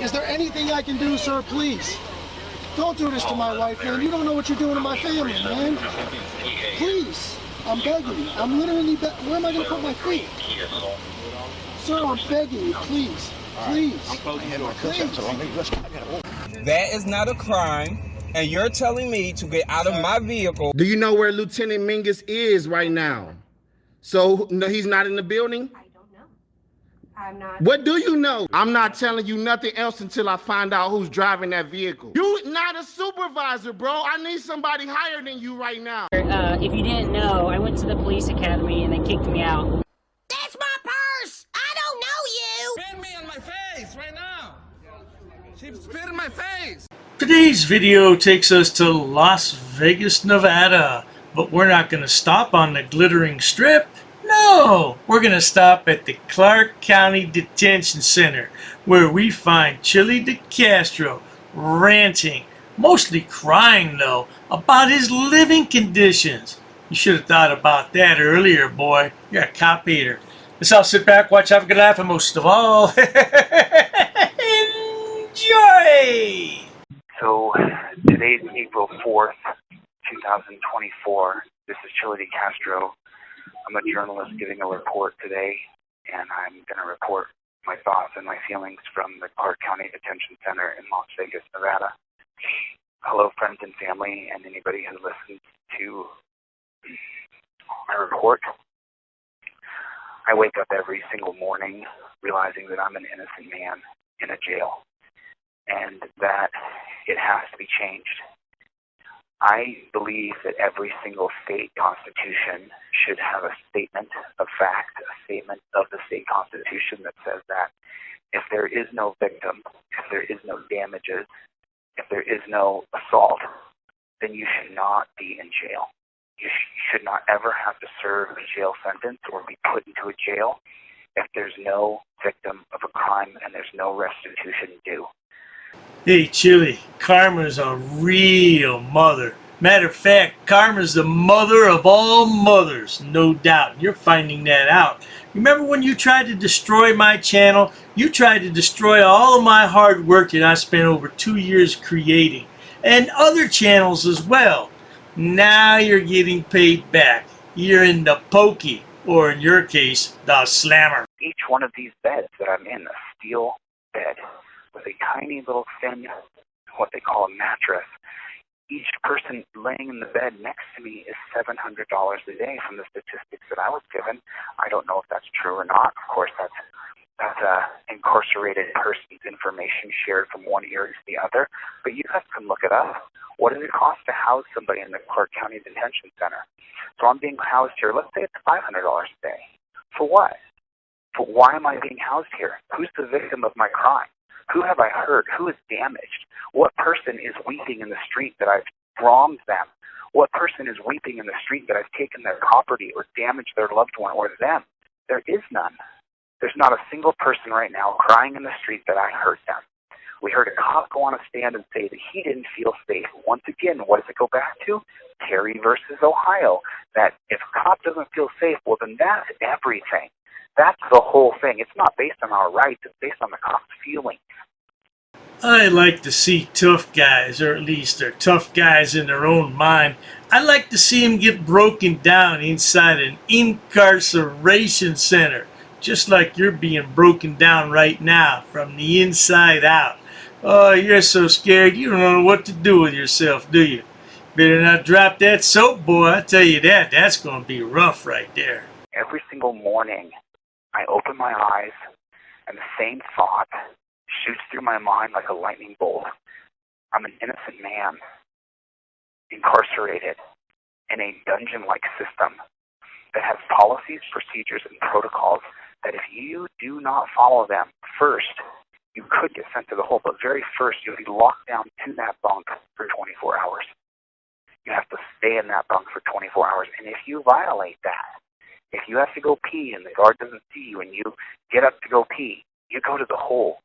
Is there anything I can do, sir? Please. Don't do this to my wife, man. You don't know what you're doing to my family, man. Please. I'm begging you. I'm literally where am I going to put my feet? Sir, I'm begging you. Please. Please. Please. That is not a crime, and you're telling me to get out of my vehicle. Do you know where Lieutenant Mingus is right now? So, no, he's not in the building? I don't know. I'm not. What do you know? I'm not telling you nothing else until I find out who's driving that vehicle. You not a supervisor, bro. I need somebody higher than you right now. If you didn't know, I went to the police academy and they kicked me out. That's my purse! I don't know you! Spit me on my face right now. She spit in my face. Today's video takes us to Las Vegas, Nevada, but we're not going to stop on the glittering strip. No, we're going to stop at the Clark County Detention Center, where we find Chille de Castro ranting, mostly crying though, about his living conditions. You should have thought about that earlier, boy. You're a cop hater. Let's all sit back, watch, have a good laugh, and most of all, enjoy! So today's April 4th, 2024. This is Chille de Castro. I'm a journalist giving a report today, and I'm going to report my thoughts and my feelings from the Clark County Detention Center in Las Vegas, Nevada. Hello, friends and family, and anybody who listens to my report. I wake up every single morning realizing that I'm an innocent man in a jail, and that it has to be changed. I believe that every single state constitution should have a statement of fact, a statement of the state constitution that says that if there is no victim, if there is no damages, if there is no assault, then you should not be in jail. You should not ever have to serve a jail sentence or be put into a jail if there's no victim of a crime and there's no restitution due. Hey, Chille, Karma's a real mother. Matter of fact, Karma's the mother of all mothers, no doubt. You're finding that out. Remember when you tried to destroy my channel? You tried to destroy all of my hard work that I spent over 2 years creating, and other channels as well. Now you're getting paid back. You're in the pokey, or in your case, the slammer. Each one of these beds that I'm in, a steel bed with a tiny little thin, what they call a mattress. Each person laying in the bed next to me is $700 a day from the statistics that I was given. I don't know if that's true or not. Of course, that's incarcerated person's information shared from one ear to the other. But you guys can look it up. What does it cost to house somebody in the Clark County Detention Center? So I'm being housed here. Let's say it's $500 a day. For what? For why am I being housed here? Who's the victim of my crime? Who have I hurt? Who is damaged? What person is weeping in the street that I've wronged them? What person is weeping in the street that I've taken their property or damaged their loved one or them? There is none. There's not a single person right now crying in the street that I hurt them. We heard a cop go on a stand and say that he didn't feel safe. Once again, what does it go back to? Terry versus Ohio. That if a cop doesn't feel safe, well then that's everything. That's the whole thing. It's not based on our rights. It's based on the cop's feelings. I like to see tough guys, or at least they're tough guys in their own mind. I like to see them get broken down inside an incarceration center, just like you're being broken down right now from the inside out. Oh, you're so scared you don't know what to do with yourself, do you? Better not drop that soap, boy. I tell you that. That's going to be rough right there. Every single morning, I open my eyes, and the same thought shoots through my mind like a lightning bolt. I'm an innocent man, incarcerated in a dungeon-like system that has policies, procedures, and protocols that if you do not follow them, first, you could get sent to the hole, but very first, you'll be locked down to that bunk for 24 hours. You have to stay in that bunk for 24 hours, and if you violate that, if you have to go pee and the guard doesn't see you and you get up to go pee, you go to the hole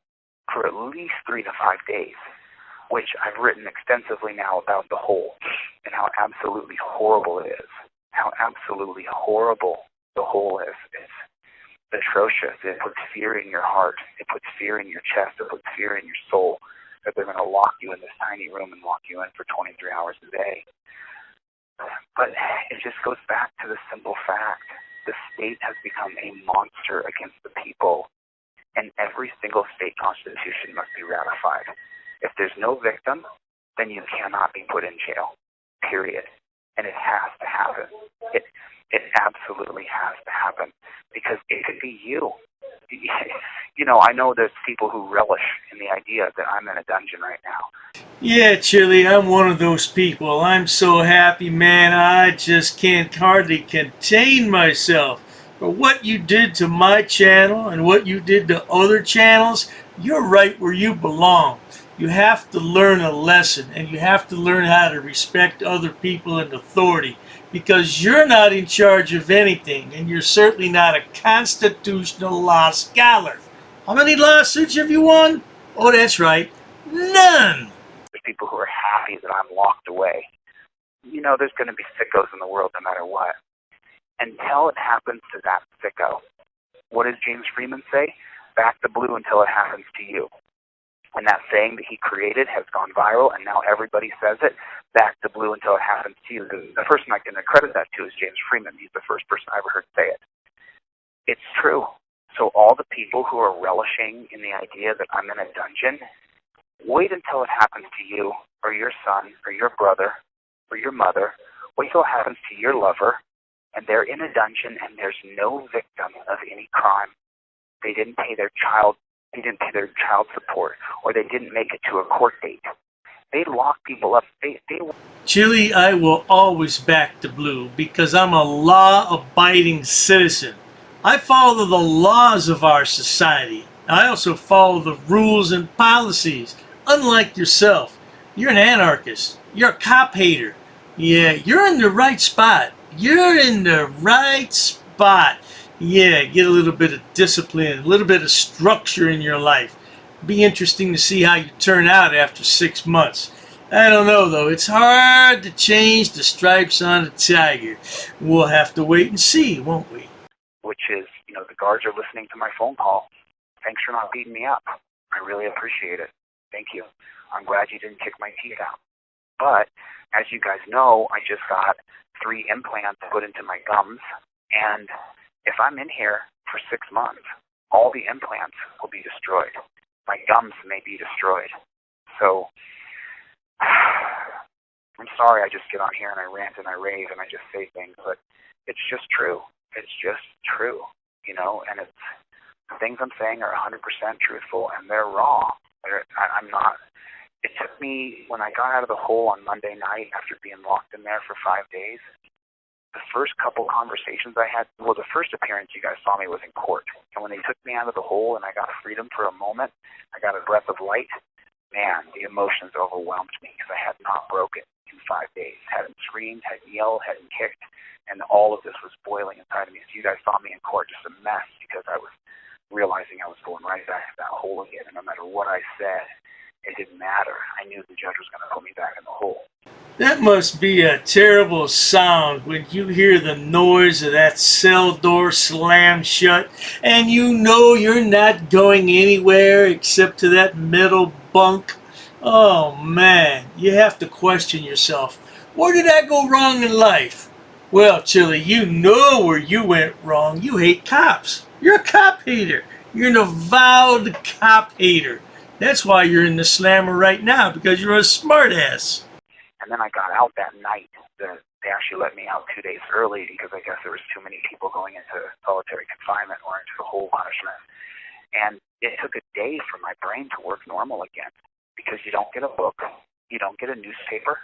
for at least 3 to 5 days, which I've written extensively now about the hole and how absolutely horrible it is. How absolutely horrible the hole is. atrocious. It puts fear in your heart. It puts fear in your chest. It puts fear in your soul that they're going to lock you in this tiny room and lock you in for 23 hours a day. But it just goes back to the simple fact. The state has become a monster against the people, and every single state constitution must be ratified. If there's no victim, then you cannot be put in jail, period. And it has to happen. It absolutely has to happen, because it could be you. You know, I know there's people who relish in the idea that I'm in a dungeon right now. Yeah, Chille, I'm one of those people. I'm so happy, man. I just can't hardly contain myself. For what you did to my channel and what you did to other channels, you're right where you belong. You have to learn a lesson, and you have to learn how to respect other people and authority, because you're not in charge of anything, and you're certainly not a constitutional law scholar. How many lawsuits have you won? Oh, that's right, none. There's people who are happy that I'm locked away. You know, there's going to be sickos in the world no matter what. Until it happens to that sicko, what does James Freeman say? Back the blue until it happens to you. And that saying that he created has gone viral, and now everybody says it. Back the blue until it happens to you. The person I can accredit that to is James Freeman. He's the first person I ever heard say it. It's true. So all the people who are relishing in the idea that I'm in a dungeon, wait until it happens to you, or your son, or your brother, or your mother. Wait till it happens to your lover, and they're in a dungeon, and there's no victim of any crime. They didn't pay their child support, or they didn't make it to a court date. They lock people up. Chille, I will always back the blue, because I'm a law-abiding citizen. I follow the laws of our society. I also follow the rules and policies. Unlike yourself, you're an anarchist. You're a cop hater. Yeah, you're in the right spot. You're in the right spot. Yeah, get a little bit of discipline, a little bit of structure in your life. Be interesting to see how you turn out after 6 months. I don't know, though. It's hard to change the stripes on a tiger. We'll have to wait and see, won't we? Which is, you know, the guards are listening to my phone call. Thanks for not beating me up. I really appreciate it. Thank you. I'm glad you didn't kick my teeth out. But, as you guys know, I just got 3 implants put into my gums, and if I'm in here for 6 months, all the implants will be destroyed. My gums may be destroyed. So, I'm sorry I just get on here and I rant and I rave and I just say things, but it's just true. It's just true, you know, and it's, the things I'm saying are 100% truthful, and they're raw. I'm not, it took me, when I got out of the hole on Monday night after being locked in there for 5 days, the first couple conversations I had, well, the first appearance you guys saw me was in court. And when they took me out of the hole and I got freedom for a moment, I got a breath of light, man, the emotions overwhelmed me because I had not broken in 5 days. Hadn't screamed, hadn't yelled, hadn't kicked, and all of this was boiling inside of me. So you guys saw me in court just a mess because I was realizing I was going right back to that hole again, and no matter what I said, it didn't matter. I knew the judge was going to put me back in the hole. That must be a terrible sound when you hear the noise of that cell door slam shut and you know you're not going anywhere except to that metal bunk. Oh man, you have to question yourself. Where did I go wrong in life? Well, Chille, you know where you went wrong. You hate cops. You're a cop hater. You're an avowed cop hater. That's why you're in the slammer right now, because you're a smartass. And then I got out that night. They actually let me out 2 days early because I guess there was too many people going into solitary confinement or into the whole punishment. And it took a day for my brain to work normal again because you don't get a book, you don't get a newspaper,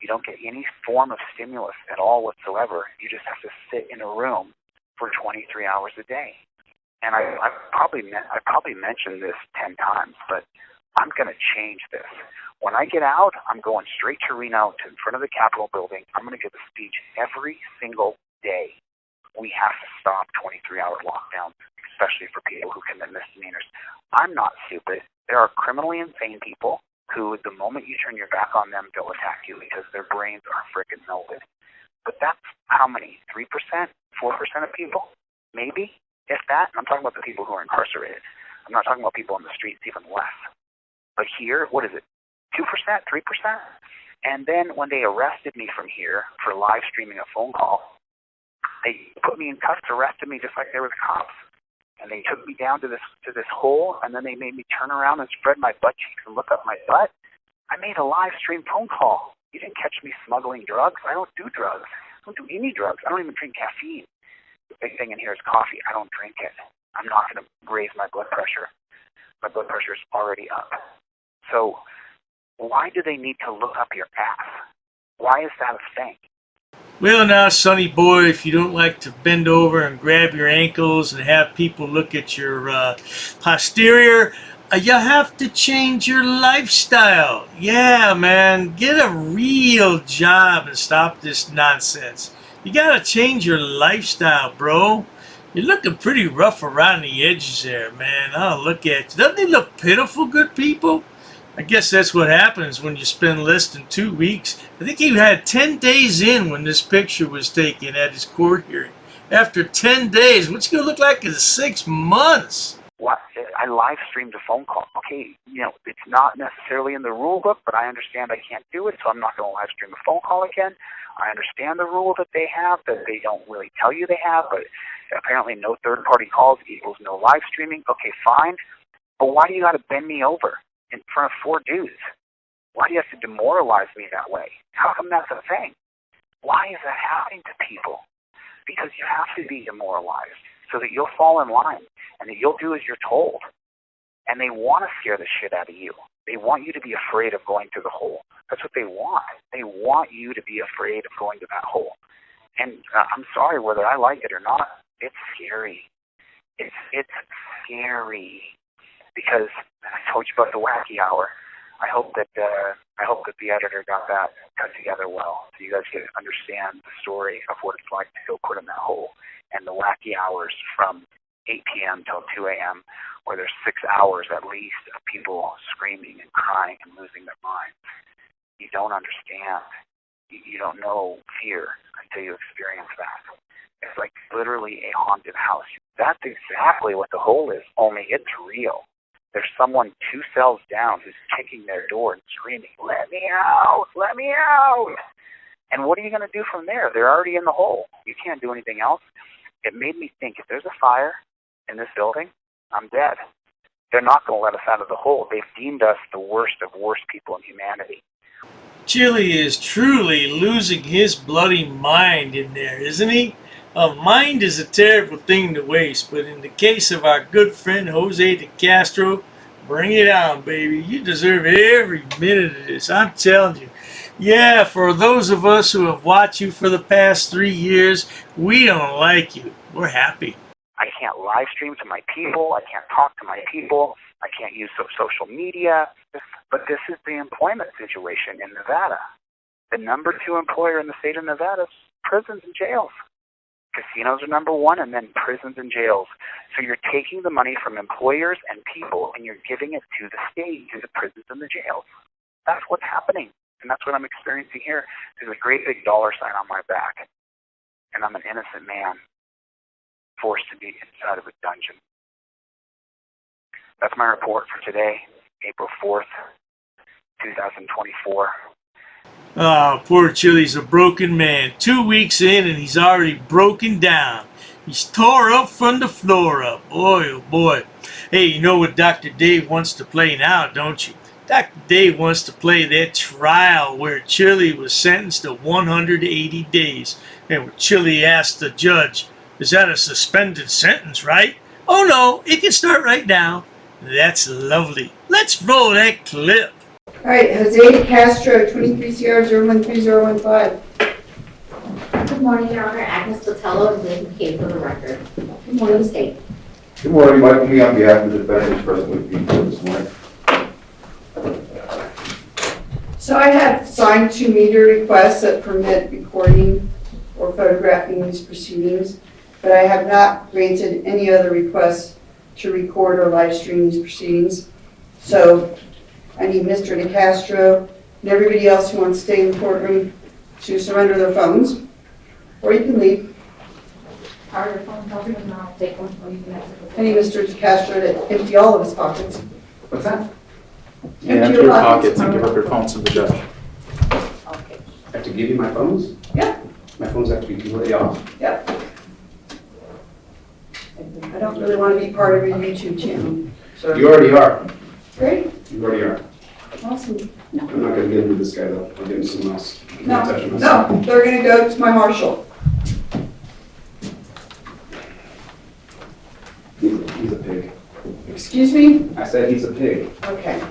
you don't get any form of stimulus at all whatsoever. You just have to sit in a room for 23 hours a day. And I probably mentioned this 10 times, but I'm going to change this. When I get out, I'm going straight to Reno, to in front of the Capitol building. I'm going to give a speech every single day. We have to stop 23-hour lockdowns, especially for people who commit misdemeanors. I'm not stupid. There are criminally insane people who, the moment you turn your back on them, they'll attack you because their brains are freaking melted. But that's how many? 3%? 4% of people? Maybe? If that, I'm talking about the people who are incarcerated. I'm not talking about people on the streets, even less. But here, what is it? 2%, 3%? And then when they arrested me from here for live streaming a phone call, they put me in cuffs, arrested me just like they were the cops. And they took me down to this hole, and then they made me turn around and spread my butt cheeks and look up my butt. I made a live stream phone call. You didn't catch me smuggling drugs. I don't do drugs. I don't do any drugs. I don't even drink caffeine. The big thing in here is coffee. I don't drink it. I'm not going to raise my blood pressure. My blood pressure is already up. So why do they need to look up your ass? Why is that a thing? Well, now, sonny boy, if you don't like to bend over and grab your ankles and have people look at your posterior, you have to change your lifestyle. Yeah, man, get a real job and stop this nonsense. You gotta change your lifestyle, bro. You're looking pretty rough around the edges there, man. Oh, look at you. Doesn't he look pitiful, good people? I guess that's what happens when you spend less than 2 weeks. I think he had 10 days in when this picture was taken at his court hearing. After 10 days, what's it going to look like in 6 months? What? I live streamed a phone call. Okay, it's not necessarily in the rule book, but I understand I can't do it, so I'm not going to live stream a phone call again. I understand the rule that they have, that they don't really tell you they have, but apparently no third-party calls equals no live streaming. Okay, fine. But why do you got to bend me over in front of 4 dudes? Why do you have to demoralize me that way? How come that's a thing? Why is that happening to people? Because you have to be demoralized so that you'll fall in line and that you'll do as you're told. And they want to scare the shit out of you. They want you to be afraid of going to the hole. That's what they want. They want you to be afraid of going to that hole. And I'm sorry, whether I like it or not, it's scary. It's scary. Because I told you about the wacky hour. I hope that the editor got that cut together well, so you guys can understand the story of what it's like to go put in that hole, and the wacky hours from 8 p.m. till 2 a.m., where there's 6 hours at least of people screaming and crying and losing their minds. You don't understand. You don't know fear until you experience that. It's like literally a haunted house. That's exactly what the hole is, only it's real. There's someone 2 cells down who's kicking their door and screaming, "Let me out! Let me out!" And what are you going to do from there? They're already in the hole. You can't do anything else. It made me think, if there's a fire in this building, I'm dead. They're not going to let us out of the hole. They've deemed us the worst of worst people in humanity. Chille is truly losing his bloody mind in there, isn't he? A mind is a terrible thing to waste, but in the case of our good friend Jose de Castro, bring it on, baby. You deserve every minute of this, I'm telling you. Yeah, for those of us who have watched you for the past 3 years, we don't like you. We're happy. I can't live stream to my people. I can't talk to my people. I can't use social media. But this is the employment situation in Nevada. The number 2 employer in the state of Nevada is prisons and jails. Casinos are number 1, and then prisons and jails. So you're taking the money from employers and people, and you're giving it to the state, to the prisons and the jails. That's what's happening, and that's what I'm experiencing here. There's a great big dollar sign on my back, and I'm an innocent man forced to be inside of a dungeon. That's my report for today, April 4th, 2024. Oh, poor Chille's a broken man. 2 weeks in and he's already broken down. He's tore up from the floor up. Boy, oh boy. Hey, you know what Dr. Dave wants to play now, don't you? Dr. Dave wants to play that trial where Chille was sentenced to 180 days. And where Chille asked the judge, "Is that a suspended sentence, right?" "Oh no, it can start right now." That's lovely. Let's roll that clip. All right, Jose Castro, 23 CR 013015. Good morning, Your Honor. Agnes Botello and David Cave for the record. Good morning, State. Good morning, Michael Me on behalf of the defendants present with me this morning. So I have signed 2 media requests that permit recording or photographing these proceedings, but I have not granted any other requests to record or live stream these proceedings. So I need Mr. De Castro and everybody else who wants to stay in the courtroom to surrender their phones, or you can leave. Are your phone covered and I'll take one or you can exit. I need Mr. DeCastro to empty all of his pockets. What's that? Yeah, empty your pockets and give up your phones to the judge. Okay. I have to give you my phones? Yeah. My phones have to be completely off? Yep. I don't really want to be part of your YouTube channel. So. You already are. Great. You already are. Awesome. I'm not gonna get into this guy though. I'll give him someone else. I'm No, not touching myself. no, they're gonna go to my marshal. He's a pig. Excuse me? I said he's a pig. Okay.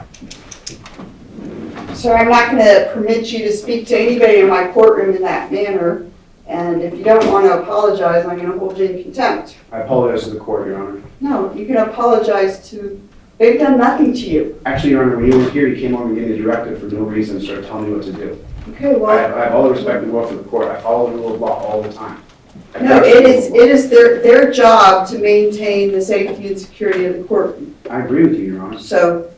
So I'm not gonna permit you to speak to anybody in my courtroom in that manner. And if you don't want to apologize, I'm gonna hold you in contempt. I apologize to the court, Your Honor. No, you can apologize to, they've done nothing to you. Actually, Your Honor, when you were here, you came over and gave me a directive for no reason and started telling me what to do. Okay, I well, have all the respect in the world for the court. I follow the rule of law all the time. no, it is their job to maintain the safety and security of the courtroom. I agree with you, Your Honor. So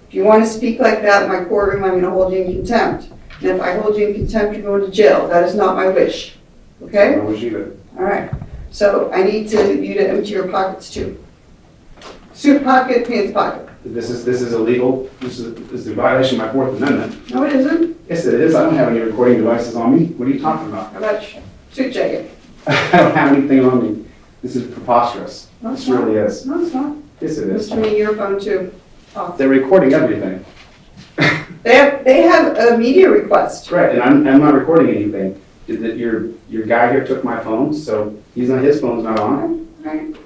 if you want to speak like that in my courtroom, I'm gonna hold you in contempt. And if I hold you in contempt, you're going to jail. That is not my wish. Okay? I wish you did. All right. So I need you to empty your pockets too. Suit pocket, pants pocket. This is illegal. This is a violation of my Fourth Amendment. No, it isn't. Yes, it is. I don't have any recording devices on me. What are you talking about? How about suit jacket? I don't have anything on me. This is preposterous. No, it's This really not. is. No, it's not. Yes, it is. Mr. Me, your phone too. Off. They're recording everything. They have a media request. Right, and I'm not recording anything. Your guy here took my phone, so his phone's not on. Right.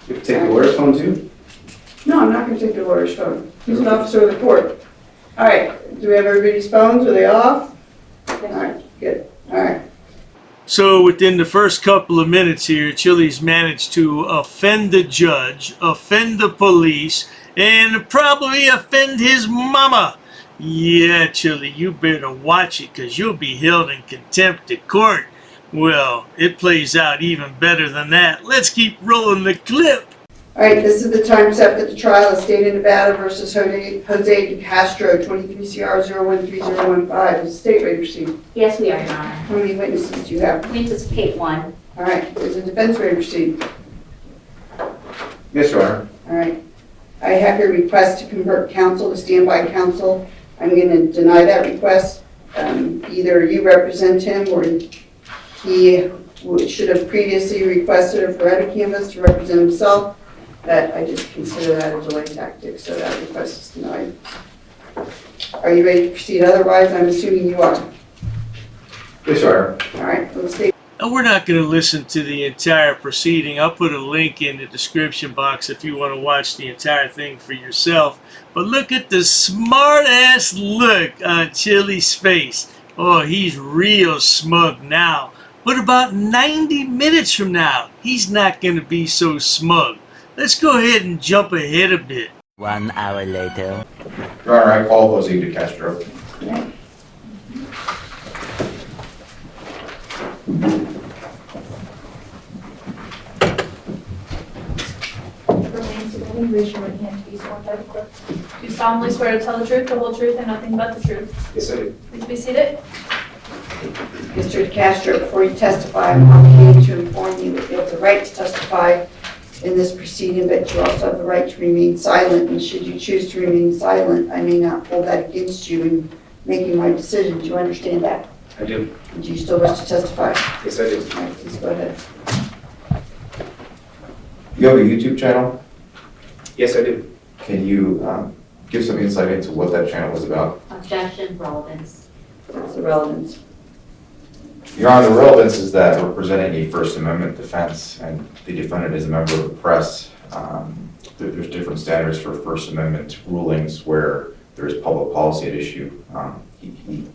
You have to take the lawyer's phone too? No, I'm not gonna take the lawyer's phone. He's an officer of the court. All right, do we have everybody's phones? Are they off? All right, good. All right. So within the first couple of minutes here, Chille's managed to offend the judge, offend the police, and probably offend his mama. Yeah, Chille, you better watch it, because you'll be held in contempt of court. Well, it plays out even better than that. Let's keep rolling the clip. All right, this is the time set for the trial of State of Nevada versus Jose DeCastro, 23 CR 013015. Is the state ready to proceed? Yes, we are, Your Honor. How many witnesses do you have? We anticipate one. All right, is the defense ready to proceed? Yes, Your Honor. All right. I have your request to convert counsel to standby counsel. I'm going to deny that request. Either you represent him or he should have previously requested a Faretta canvas to represent himself. That I just consider that a delay tactic, so that request is denied. Are you ready to proceed? Otherwise, I'm assuming you are. Yes, Your Honor. All right, let's stay. And we're not going to listen to the entire proceeding. I'll put a link in the description box if you want to watch the entire thing for yourself. But look at the smart-ass look on Chille's face. Oh, he's real smug now. But about 90 minutes from now, he's not going to be so smug. Let's go ahead and jump ahead a bit. 1 hour later. Your Honor, I call Jose DeCastro. Okay. Raise your right hand to be sworn by the clerk. Do you solemnly swear to tell the truth, the whole truth, and nothing but the truth? Yes, I do. Please be seated. Mr. DeCastro, before you testify, I'm obligated to inform you that you have the right to testify in this proceeding, but you also have the right to remain silent, and should you choose to remain silent, I may not hold that against you in making my decision. Do you understand that? I do. And do you still wish to testify? Yes, I do. All right, please go ahead. You have a YouTube channel? Yes, I do. Can you give some insight into what that channel was about? Objection, relevance. What's the relevance? Your Honor, the relevance is that we're presenting a First Amendment defense, and the defendant is a member of the press. There's different standards for First Amendment rulings where there is public policy at issue. He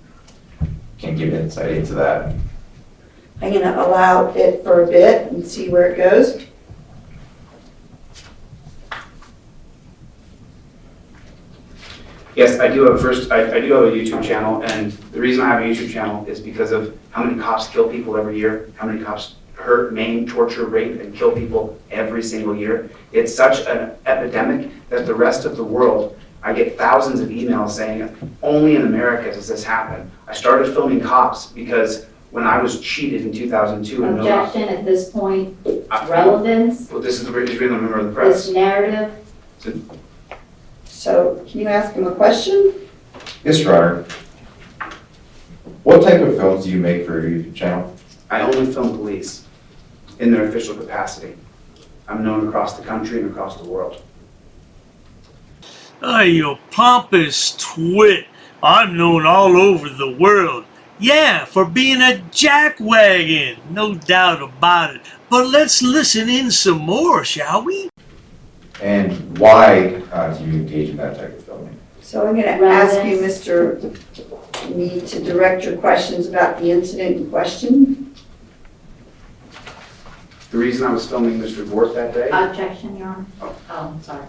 can give insight into that. I'm going to allow it for a bit and see where it goes. Yes, I do have I do have a YouTube channel, and the reason I have a YouTube channel is because of how many cops kill people every year, how many cops hurt, maim, torture, rape, and kill people every single year. It's such an epidemic that the rest of the world, I get thousands of emails saying, only in America does this happen. I started filming cops because when I was cheated in 2002 and Objection at this point, relevance, Well, this is the he's being a member of the press. this narrative. So can you ask him a question? Yes, Your Honor. What type of films do you make for your YouTube channel? I only film police in their official capacity. I'm known across the country and across the world. Oh, you pompous twit. I'm known all over the world. Yeah, for being a jackwagon. No doubt about it. But let's listen in some more, shall we? And why do you engage in that type of filming? So I'm going to ask you, Mr. Mead, to direct your questions about the incident in question. The reason I was filming this report that day. Objection, Your Honor. Oh, sorry.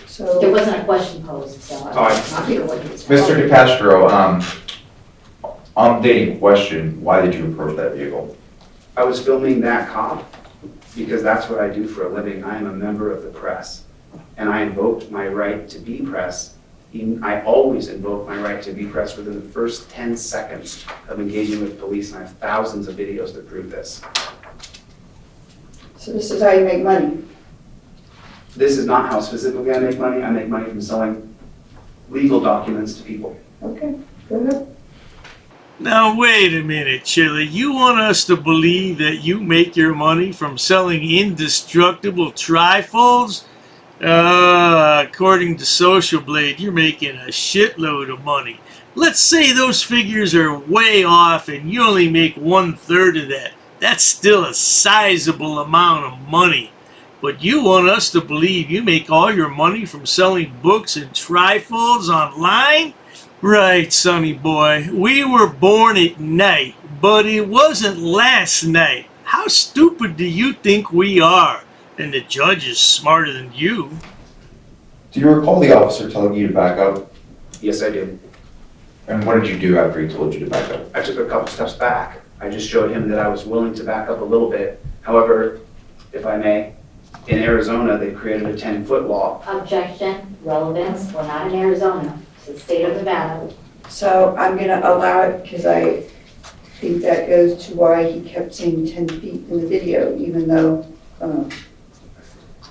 So there wasn't a question posed, so I'm not sure what he was saying. Mr. DeCastro, on the dating question, why did you approach that vehicle? I was filming that cop because that's what I do for a living. I am a member of the press, and I invoked my right to be press. I always invoke my right to be press within the first 10 seconds of engaging with police, and I have thousands of videos that prove this. So this is how you make money. This is not how specifically I make money. I make money from selling legal documents to people. Okay, go ahead. Now wait a minute, Chille. You want us to believe that you make your money from selling indestructible trifolds? According to Social Blade, you're making a shitload of money. Let's say those figures are way off and you only make 1/3 of that. That's still a sizable amount of money. But you want us to believe you make all your money from selling books and trifolds online? Right, sonny boy. We were born at night, but it wasn't last night. How stupid do you think we are? And the judge is smarter than you. Do you recall the officer telling you to back up? Yes, I do. And what did you do after he told you to back up? I took a couple steps back. I just showed him that I was willing to back up a little bit. However, if I may, in Arizona, they created a 10-foot law. Objection, relevance, we're not in Arizona, it's the state of Nevada. So I'm going to allow it because I think that goes to why he kept saying 10 feet in the video, even though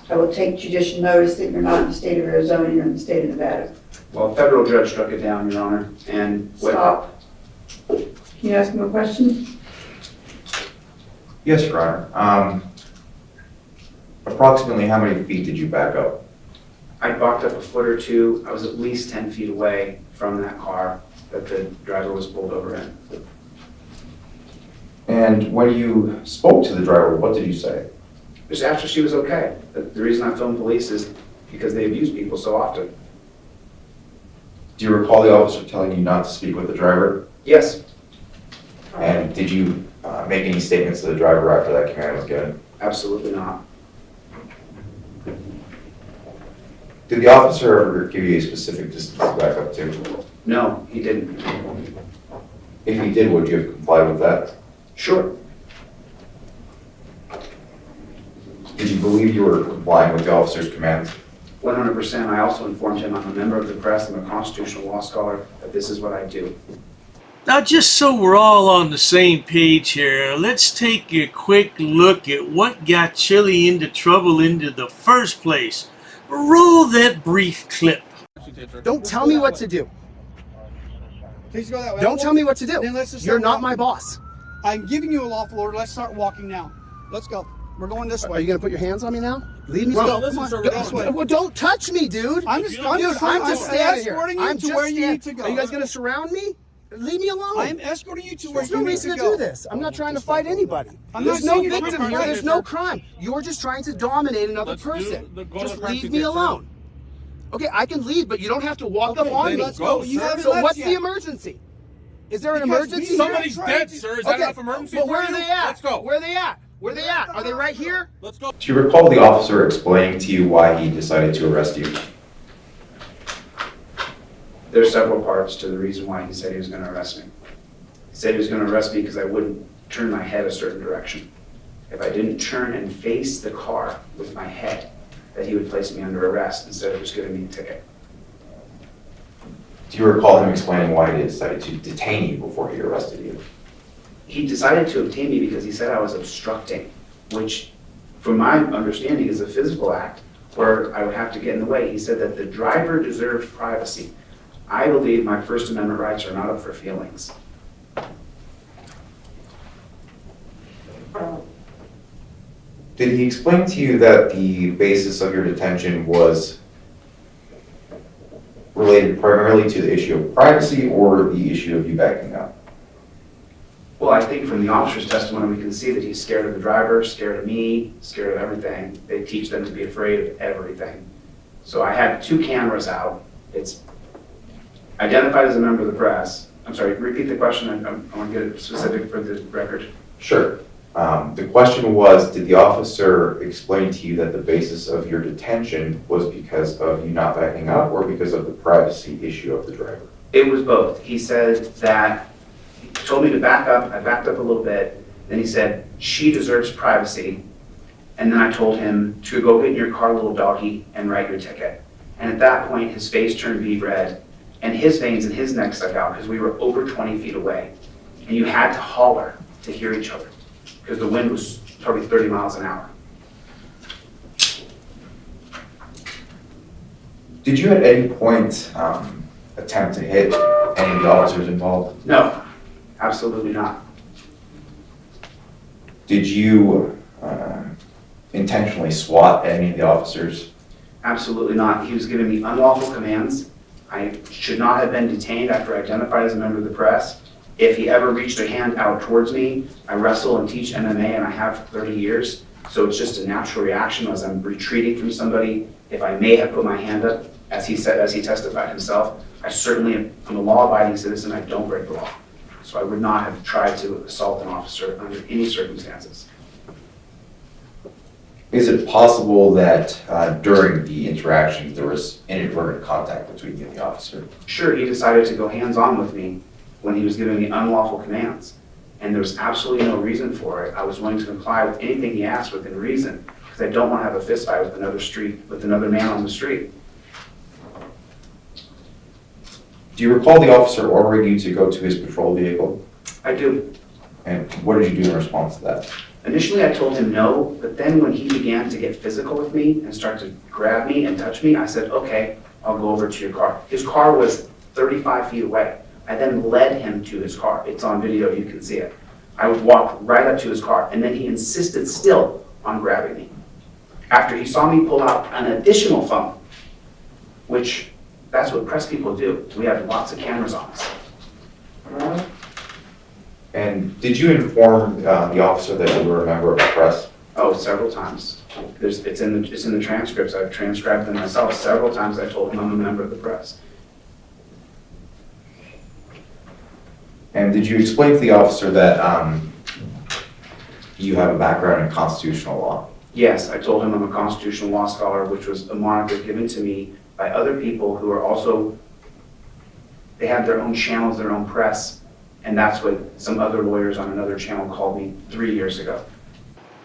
I will take judicial notice that you're not in the state of Arizona, you're in the state of Nevada. Well, a federal judge struck it down, Your Honor, and... Stop. Can you ask him a question? Yes, Your Honor. Approximately how many feet did you back up? I backed up a foot or two. I was at least 10 feet away from that car that the driver was pulled over in. And when you spoke to the driver, what did you say? Just after she was okay. The reason I film police is because they abuse people so often. Do you recall the officer telling you not to speak with the driver? Yes. And did you make any statements to the driver after that command was given? Absolutely not. Did the officer ever give you a specific distance to back up to? No, he didn't. If he did, would you have complied with that? Sure. Did you believe you were complying with the officer's commands? 100%. I also informed him I'm a member of the press, I'm a constitutional law scholar, that this is what I do. Now, just so we're all on the same page here, let's take a quick look at what got Chille into trouble into the first place. Roll that brief clip. Don't tell me what to do. Please go that way. Don't tell me what to do. Then let's just You're start not my walking. boss. I'm giving you a lawful order. Let's start walking now. Let's go. We're going this way. Are you going to put your hands on me now? Leave me Let's alone. go. Come on. This way. Well, don't touch me, dude. I'm just standing here. escorting you I'm to just where you standing. need to go. Are you guys going to surround me? Leave me alone. I'm escorting you to where There's you no need reason to to go. do this. I'm not trying to fight anybody. I'm There's not no saying you're victim doing here. it. There's no crime. You're just trying to dominate another person. Just leave me alone. Okay, I can leave, but you don't have to walk up on me. Let's go. You haven't So left what's yet. the emergency? Is there an Because emergency? somebody's dead, sir. Is that enough emergency? Well, where are they at? Let's go. Where are they at? Where are they at? Are they right here? Let's go. Do you recall the officer explaining to you why he decided to arrest you? There's several parts to the reason why he said he was going to arrest me. He said he was going to arrest me because I wouldn't turn my head a certain direction. If I didn't turn and face the car with my head, that he would place me under arrest instead of just giving me a ticket. Do you recall him explaining why he decided to detain you before he arrested you? he decided to obtain me because he said I was obstructing, which from my understanding is a physical act where I would have to get in the way. He said that the driver deserved privacy. I believe my First Amendment rights are not up for feelings. Did he explain to you that the basis of your detention was related primarily to the issue of privacy or the issue of you backing up? Well, I think from the officer's testimony, we can see that he's scared of the driver, scared of me, scared of everything. They teach them to be afraid of everything. So I had 2 cameras out. It's identified as a member of the press. I'm sorry, repeat the question. I want to get it specific for the record. Sure. The question was, did the officer explain to you that the basis of your detention was because of you not backing up or because of the privacy issue of the driver? It was both. He said that, he told me to back up. I backed up a little bit. Then he said, she deserves privacy. And then I told him to go get in your car, little doggy, and write your ticket. And at that point, his face turned bead red and his veins in his neck stuck out because we were over 20 feet away. And you had to holler to hear each other because the wind was probably 30 miles an hour. Did you at any point attempt to hit any of the officers involved? No, absolutely not. Did you intentionally swat any of the officers? Absolutely not. He was giving me unlawful commands. I should not have been detained after I identified as a member of the press. If he ever reached a hand out towards me, I wrestle and teach MMA and I have for 30 years. So it's just a natural reaction as I'm retreating from somebody. If I may have put my hand up, as he said, as he testified himself, I certainly am a law-abiding citizen. I don't break the law. So I would not have tried to assault an officer under any circumstances. Is it possible that during the interactions there was inadvertent contact between you and the officer? Sure, he decided to go hands-on with me when he was giving me unlawful commands. And there was absolutely no reason for it. I was willing to comply with anything he asked within reason because I don't want to have a fist fight with another man on the street. Do you recall the officer ordering you to go to his patrol vehicle? I do. And what did you do in response to that? Initially, I told him no, but then when he began to get physical with me and start to grab me and touch me, I said, okay, I'll go over to your car. His car was 35 feet away. I then led him to his car. It's on video, you can see it. I would walk right up to his car, and then he insisted still on grabbing me. After he saw me pull out an additional phone, which that's what press people do. We have lots of cameras on us. And did you inform the officer that you were a member of the press? Oh, several times. It's in the transcripts. I've transcribed them myself. Several times I told him I'm a member of the press. And did you explain to the officer that you have a background in constitutional law? Yes, I told him I'm a constitutional law scholar, which was a moniker given to me by other people who are also, they have their own channels, their own press, and that's what some other lawyers on another channel called me 3 years ago.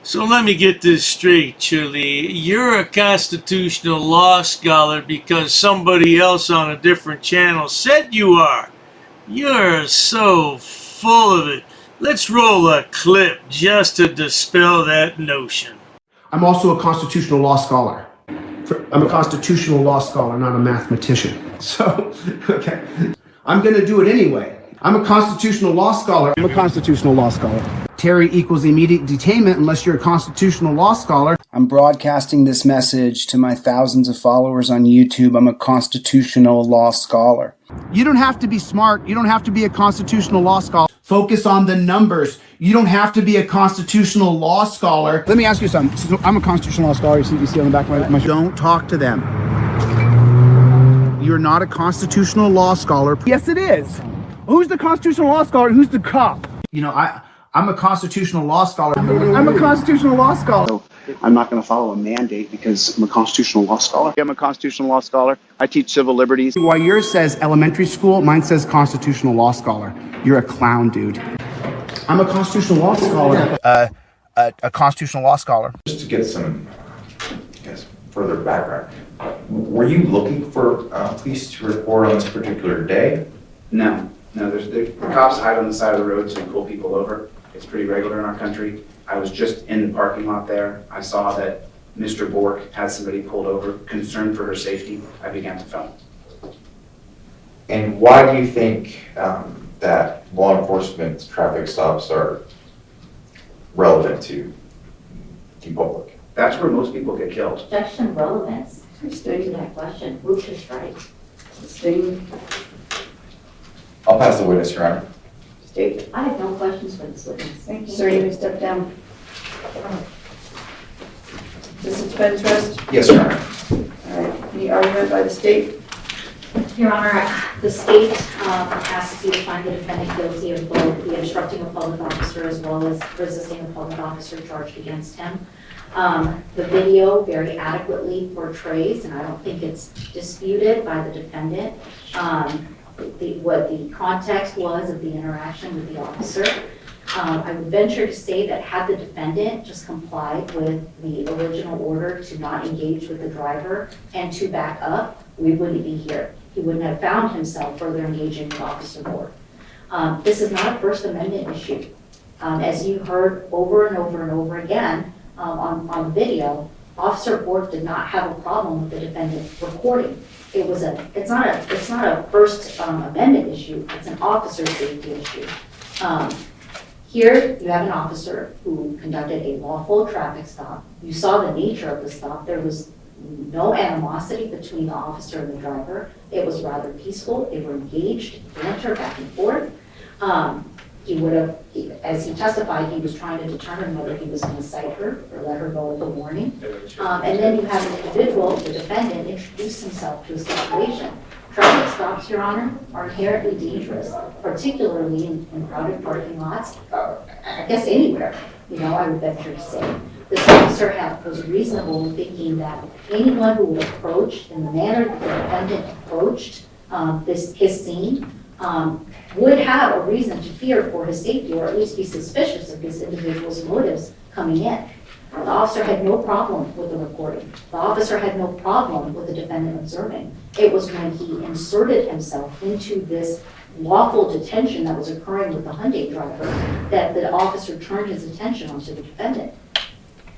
So let me get this straight, Chille. You're a constitutional law scholar because somebody else on a different channel said you are. You're so full of it. Let's roll a clip just to dispel that notion. I'm also a constitutional law scholar. I'm a constitutional law scholar, not a mathematician. So, okay. I'm going to do it anyway. I'm a constitutional law scholar. I'm a constitutional law scholar. Terry equals immediate detainment unless you're a constitutional law scholar. I'm broadcasting this message to my thousands of followers on YouTube. I'm a constitutional law scholar. You don't have to be smart. You don't have to be a constitutional law scholar. Focus on the numbers. You don't have to be a constitutional law scholar. Let me ask you something. So I'm a constitutional law scholar. You see on the back of my shirt. Don't talk to them. You're not a constitutional law scholar. Yes, it is. Who's the constitutional law scholar? Who's the cop? You know, I'm a constitutional law scholar. I'm a constitutional law scholar. So I'm not going to follow a mandate because I'm a constitutional law scholar. I'm a constitutional law scholar. I teach civil liberties. While yours says elementary school, mine says constitutional law scholar. You're a clown, dude. I'm a constitutional law scholar. A constitutional law scholar. Just to get some, further background, were you looking for police to report on this particular day? No. No, the cops hide on the side of the road to pull people over. It's pretty regular in our country. I was just in the parking lot there. I saw that Mr. Bork had somebody pulled over. Concerned for her safety, I began to film. And why do you think that law enforcement traffic stops are relevant to the public? That's where most people get killed. Objection relevance. To that question. Move to strike. Sustained. I'll pass the witness, Your Honor. State. I have no questions for this witness. Thank you, sir. You may step down. This is defense rest? Yes, Your Honor. All right. Any argument by the state? Your Honor, the state asks you to find the defendant guilty of both the obstructing a public officer as well as resisting a public officer charged against him. The video very adequately portrays, and I don't think it's disputed by the defendant, what the context was of the interaction with the officer. I would venture to say that had the defendant just complied with the original order to not engage with the driver and to back up, we wouldn't be here. He wouldn't have found himself further engaging with Officer Bork. This is not a First Amendment issue. As you heard over and over and over again on the video, Officer Bork did not have a problem with the defendant recording. It's not a First Amendment issue. It's an officer safety issue. Here, you have an officer who conducted a lawful traffic stop. You saw the nature of the stop. There was no animosity between the officer and the driver. It was rather peaceful. They were engaged, banter back and forth. He would have, as he testified, he was trying to determine whether he was going to cite her or let her go with a warning. And then you have an individual, the defendant, introduce himself to a situation. Traffic stops, Your Honor, are inherently dangerous, particularly in crowded parking lots, I guess anywhere, I would venture to say. This officer was reasonable in thinking that anyone who would approach in the manner that the defendant approached his scene would have a reason to fear for his safety, or at least be suspicious of this individual's motives coming in. The officer had no problem with the recording. The officer had no problem with the defendant observing. It was when he inserted himself into this lawful detention that was occurring with the Hyundai driver that the officer turned his attention onto the defendant.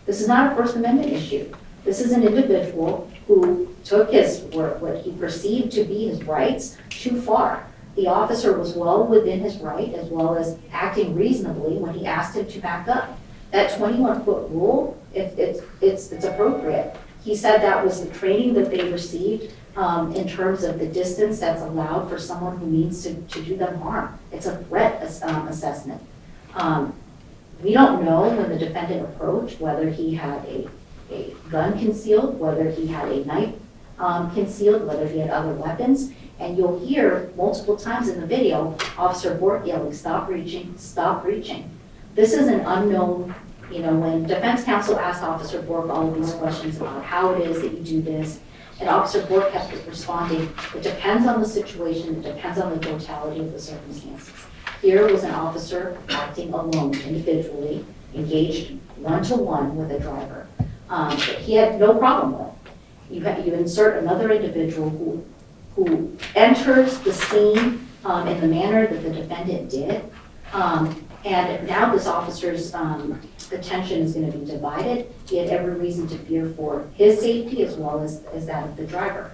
This is not a First Amendment issue. This is an individual who took what he perceived to be his rights too far. The officer was well within his right, as well as acting reasonably when he asked him to back up. That 21-foot rule, it's appropriate. He said that was the training that they received in terms of the distance that's allowed for someone who means to do them harm. It's a threat assessment. We don't know when the defendant approached whether he had a gun concealed, whether he had a knife concealed, whether he had other weapons. And you'll hear multiple times in the video, Officer Bork yelling, "Stop reaching, stop reaching." This is an unknown, when defense counsel asked Officer Bork all of these questions about how it is that you do this, and Officer Bork kept responding, it depends on the situation, it depends on the totality of the circumstances. Here was an officer acting alone, individually, engaged one-to-one with a driver. That he had no problem with. You insert another individual who enters the scene in the manner that the defendant did, and now this officer's attention is going to be divided. He had every reason to fear for his safety as well as that of the driver.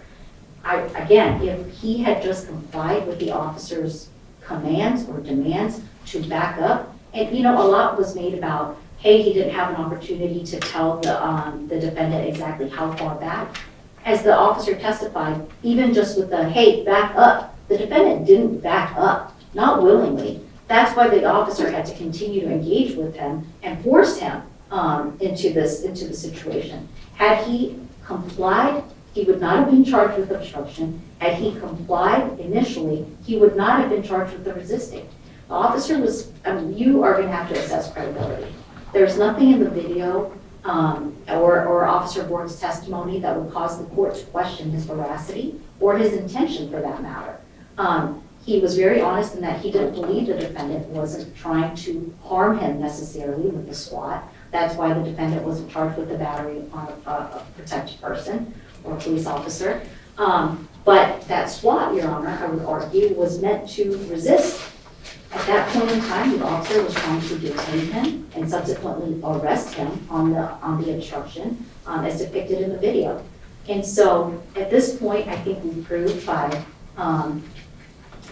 Again, if he had just complied with the officer's commands or demands to back up, and a lot was made about, hey, he didn't have an opportunity to tell the defendant exactly how far back. As the officer testified, even just with the, hey, back up, the defendant didn't back up, not willingly. That's why the officer had to continue to engage with him and force him into the situation. Had he complied, he would not have been charged with obstruction. Had he complied initially, he would not have been charged with the resisting. The officer was, you are going to have to assess credibility. There's nothing in the video or Officer Bork's testimony that would cause the court to question his veracity or his intention for that matter. He was very honest in that he didn't believe the defendant wasn't trying to harm him necessarily with the SWAT. That's why the defendant wasn't charged with the battery on a protected person or a police officer. But that SWAT, Your Honor, I would argue, was meant to resist. At that point in time, the officer was trying to detain him and subsequently arrest him on the obstruction, as depicted in the video. And so at this point, I think we proved by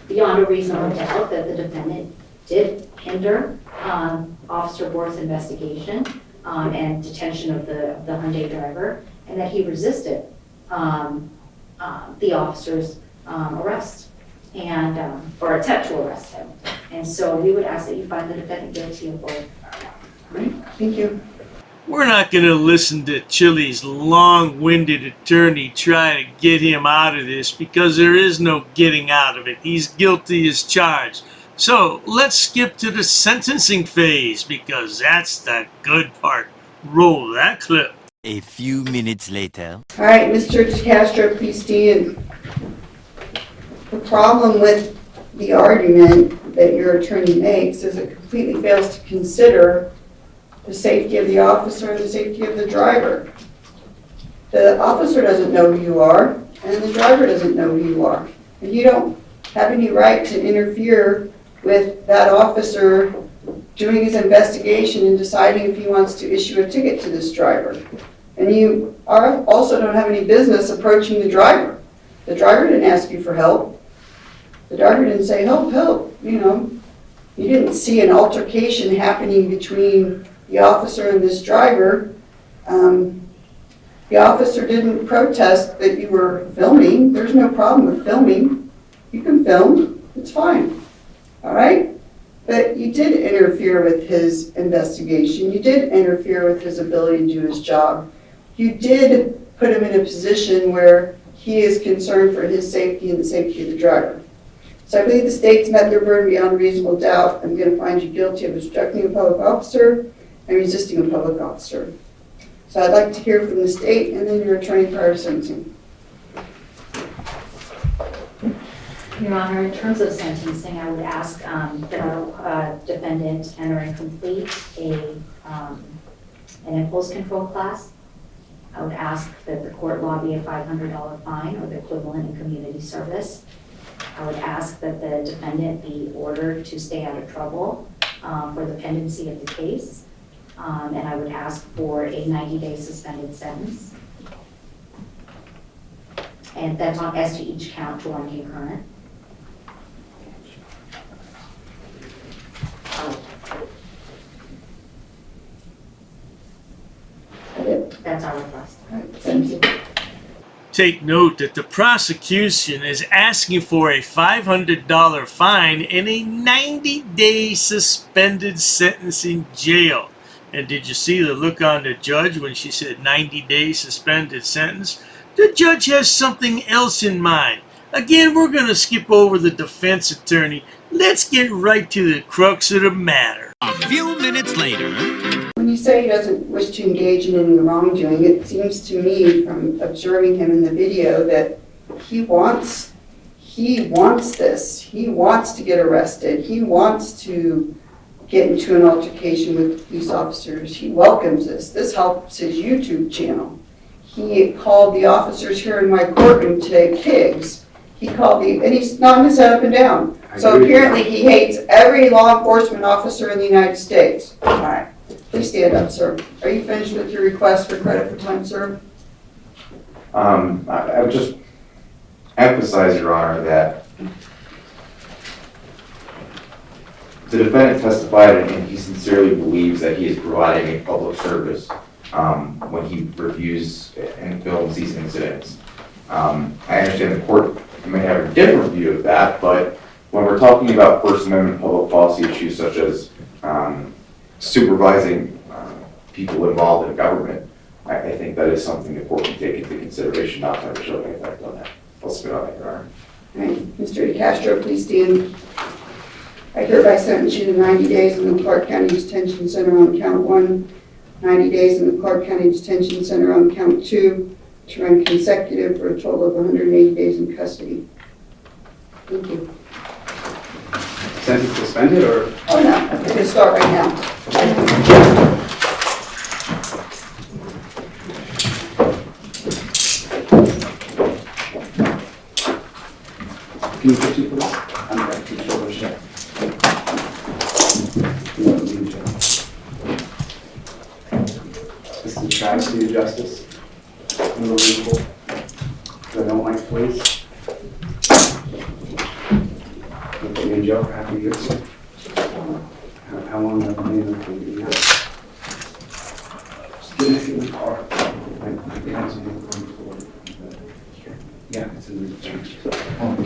beyond a reasonable doubt that the defendant did hinder Officer Borth's investigation and detention of the Hyundai driver, and that he resisted the officer's arrest and or attempt to arrest him. And so we would ask that you find the defendant guilty of both. All right, thank you. We're not going to listen to Chille's long-winded attorney try to get him out of this because there is no getting out of it. He's guilty as charged. So let's skip to the sentencing phase because that's the good part. Roll that clip. A few minutes later. All right, Mr. DeCastro, please stand. The problem with the argument that your attorney makes is it completely fails to consider the safety of the officer and the safety of the driver. The officer doesn't know who you are, and the driver doesn't know who you are. And you don't have any right to interfere with that officer doing his investigation and deciding if he wants to issue a ticket to this driver. And you also don't have any business approaching the driver. The driver didn't ask you for help. The driver didn't say, help, help, you know. You didn't see an altercation happening between the officer and this driver. The officer didn't protest that you were filming. There's no problem with filming. You can film, it's fine, all right? But you did interfere with his investigation. You did interfere with his ability to do his job. You did put him in a position where he is concerned for his safety and the safety of the driver. So I believe the state's met their burden beyond reasonable doubt. I'm going to find you guilty of obstructing a public officer and resisting a public officer. So I'd like to hear from the state and then your attorney prior to sentencing. Your Honor, in terms of sentencing, I would ask that our defendant enter and complete an impulse control class. I would ask that the court lobby a $500 fine or the equivalent in community service. I would ask that the defendant be ordered to stay out of trouble for the pendency of the case. And I would ask for a 90-day suspended sentence. And that's on as to each count to run concurrent. That's our request. Thank you. Take note that the prosecution is asking for a $500 fine and a 90-day suspended sentence in jail. And did you see the look on the judge when she said 90-day suspended sentence? The judge has something else in mind. Again, we're going to skip over the defense attorney. Let's get right to the crux of the matter. A few minutes later. When you say he doesn't wish to engage in any wrongdoing, it seems to me from observing him in the video that he wants this. He wants to get arrested. He wants to get into an altercation with police officers. He welcomes this. This helps his YouTube channel. He called the officers here in my courtroom today pigs. He called and he's nodding his head up and down. So apparently he hates every law enforcement officer in the United States. All right, please stand up, sir. Are you finished with your request for credit for time served? I would just emphasize, Your Honor, that the defendant testified and he sincerely believes that he is providing a public service when he reviews and films these incidents. I understand the court may have a different view of that, but when we're talking about First Amendment public policy issues such as supervising people involved in government, I think that is something the court can take into consideration, not to have a chilling effect on that. I'll spit on that, Your Honor. All right, Mr. DeCastro, please stand. I hereby sentence you to 90 days in the Clark County Detention Center on count 1, 90 days in the Clark County Detention Center on count 2, to run consecutive for a total of 180 days in custody. Thank you. Sentence suspended or? Oh no, I'm going to start right now. travesty of justice. I'm a little people. I don't like police. They put me in jail for half a year. How long have I been in the community now? Just get it in the car. Yeah, it's in the church. Oh,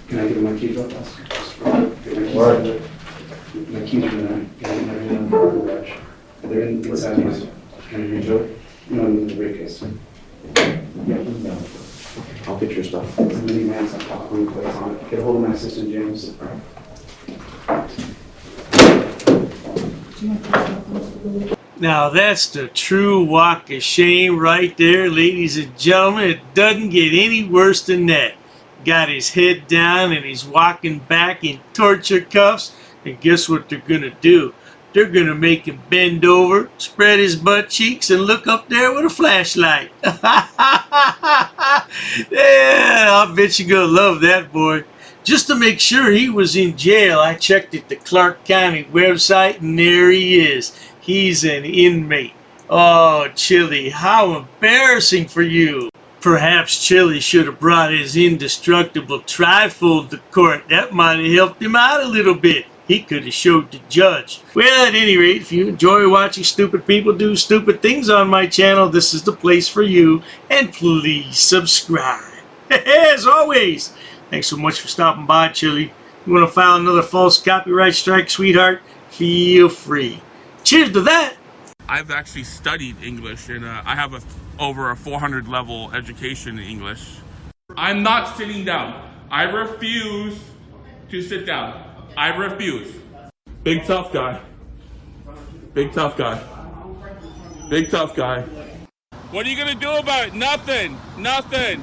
can I give my keys up? My keys are in the garage. They're inside my. Can you enjoy it? No, in the briefcase. Yeah, I'll get your stuff. It's a minivan, some popcorn place on it. Get a hold of my assistant, James. Now that's the true walk of shame right there, ladies and gentlemen. It doesn't get any worse than that. Got his head down and he's walking back in torture cuffs. And guess what they're gonna do? They're gonna make him bend over, spread his butt cheeks, and look up there with a flashlight. Yeah, I bet you're gonna love that, boy. Just to make sure he was in jail, I checked at the Clark County website, and there he is. He's an inmate. Oh, Chille, how embarrassing for you. Perhaps Chille should have brought his indestructible trifold to court. That might have helped him out a little bit. He could have showed the judge. Well, at any rate, if you enjoy watching stupid people do stupid things on my channel, this is the place for you. And please subscribe. As always, thanks so much for stopping by, Chille. You want to file another false copyright strike, sweetheart? Feel free. Cheers to that. I've actually studied English, and I have over a 400 level education in English. I'm not sitting down. I refuse to sit down. I refuse. Big tough guy. Big tough guy. Big tough guy. What are you gonna do about it? Nothing. Nothing.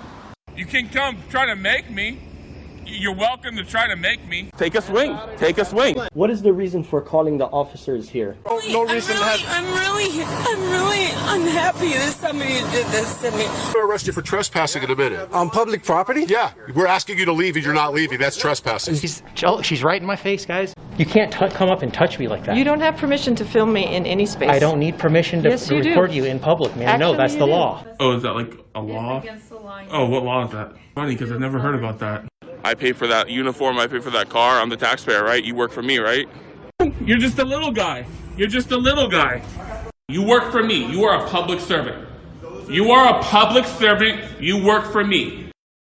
You can come try to make me. You're welcome to try to make me. Take a swing. Take a swing. What is the reason for calling the officers here? No reason. I'm really unhappy that somebody did this to me. We'll arrest you for trespassing in a minute. On public property? Yeah, we're asking you to leave and you're not leaving. That's trespassing. She's right in my face, guys. You can't come up and touch me like that. You don't have permission to film me in any space. I don't need permission to Yes, you do. record you in public, man. Actually, no, that's the law. Oh, is that like a law? Against the law. Oh, what law is that? Funny, because I've never heard about that. I pay for that uniform, I pay for that car, I'm the taxpayer, right? You work for me, right? You're just a little guy. You're just a little guy. You work for me. You are a public servant. You are a public servant. You work for me.